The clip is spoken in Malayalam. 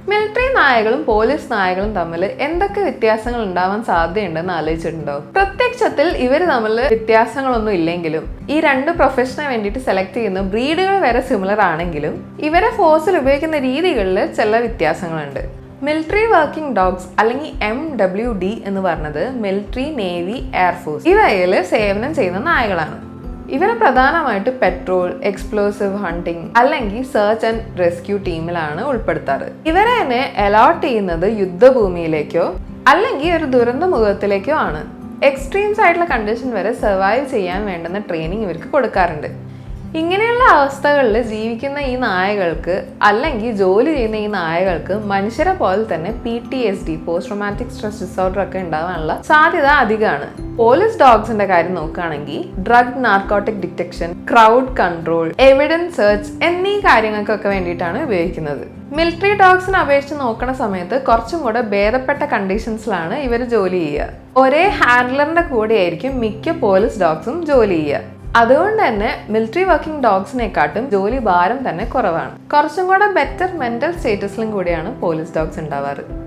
മിലിറ്ററി നായകളും പോലീസ് നായകളും തമ്മിൽ എന്തൊക്കെ വ്യത്യാസങ്ങൾ ഉണ്ടാവാൻ സാധ്യതയുണ്ടെന്ന് ആലോചിച്ചിട്ടുണ്ടോ? പ്രത്യക്ഷത്തിൽ ഇവർ തമ്മിൽ വ്യത്യാസങ്ങളൊന്നും ഇല്ലെങ്കിലും ഈ രണ്ട് പ്രൊഫഷന് വേണ്ടിയിട്ട് സെലക്ട് ചെയ്യുന്ന ബ്രീഡുകൾ വരെ സിമിലർ ആണെങ്കിലും ഇവരെ ഫോഴ്സിൽ ഉപയോഗിക്കുന്ന രീതികളിൽ ചില വ്യത്യാസങ്ങളുണ്ട്. മിലിറ്ററി വർക്കിംഗ് ഡോഗ്സ് അല്ലെങ്കിൽ MWD എന്ന് പറഞ്ഞത് മിലിറ്ററി, നേവി, എയർഫോഴ്സ് ഇവയിൽ സേവനം ചെയ്യുന്ന നായകളാണ്. ഇവരെ പ്രധാനമായിട്ട് പെട്രോൾ, എക്സ്പ്ലോസീവ് ഹണ്ടിങ് അല്ലെങ്കിൽ സെർച്ച് ആൻഡ് റെസ്ക്യൂ ടീമിലാണ് ഉൾപ്പെടുത്താറ്. ഇവരെ തന്നെ അലോട്ട് ചെയ്യുന്നത് യുദ്ധഭൂമിയിലേക്കോ അല്ലെങ്കിൽ ഒരു ദുരന്ത മുഖത്തിലേക്കോ ആണ്. എക്സ്ട്രീംസ് ആയിട്ടുള്ള കണ്ടീഷൻ വരെ സർവൈവ് ചെയ്യാൻ വേണ്ടുന്ന ട്രെയിനിങ് ഇവർക്ക് കൊടുക്കാറുണ്ട്. ഇങ്ങനെയുള്ള അവസ്ഥകളിൽ ജീവിക്കുന്ന ഈ നായകൾക്ക് അല്ലെങ്കിൽ ജോലി ചെയ്യുന്ന ഈ നായകൾക്ക് മനുഷ്യരെ പോലെ തന്നെ PTSD, post traumatic stress disorder ഒക്കെ ഉണ്ടാവാനുള്ള സാധ്യത അധികമാണ്. പോലീസ് ഡോഗ്സിന്റെ കാര്യം നോക്കുകയാണെങ്കിൽ drug narcotic detection, crowd control, evidence search എന്നീ കാര്യങ്ങൾക്കൊക്കെ വേണ്ടിയിട്ടാണ് ഉപയോഗിക്കുന്നത്. മിലിറ്ററി ഡോഗ്സിനെ അപേക്ഷിച്ച് നോക്കുന്ന സമയത്ത് കുറച്ചും കൂടെ ഭേദപ്പെട്ട കണ്ടീഷൻസിലാണ് ഇവർ ജോലി ചെയ്യുക. ഒരേ ഹാൻഡ്ലറിന്റെ കൂടെ ആയിരിക്കും മിക്ക പോലീസ് ഡോഗ്സും ജോലി ചെയ്യുക. അതുകൊണ്ട് തന്നെ മിലിറ്ററി വർക്കിംഗ് ഡോഗ്സിനെക്കാട്ടും ജോലി ഭാരം തന്നെ കുറവാണ്. കുറച്ചും കൂടെ ബെറ്റർ മെന്റൽ സ്റ്റേറ്റസിലും കൂടിയാണ് പോലീസ് ഡോഗ്സ് ഉണ്ടാവാറ്.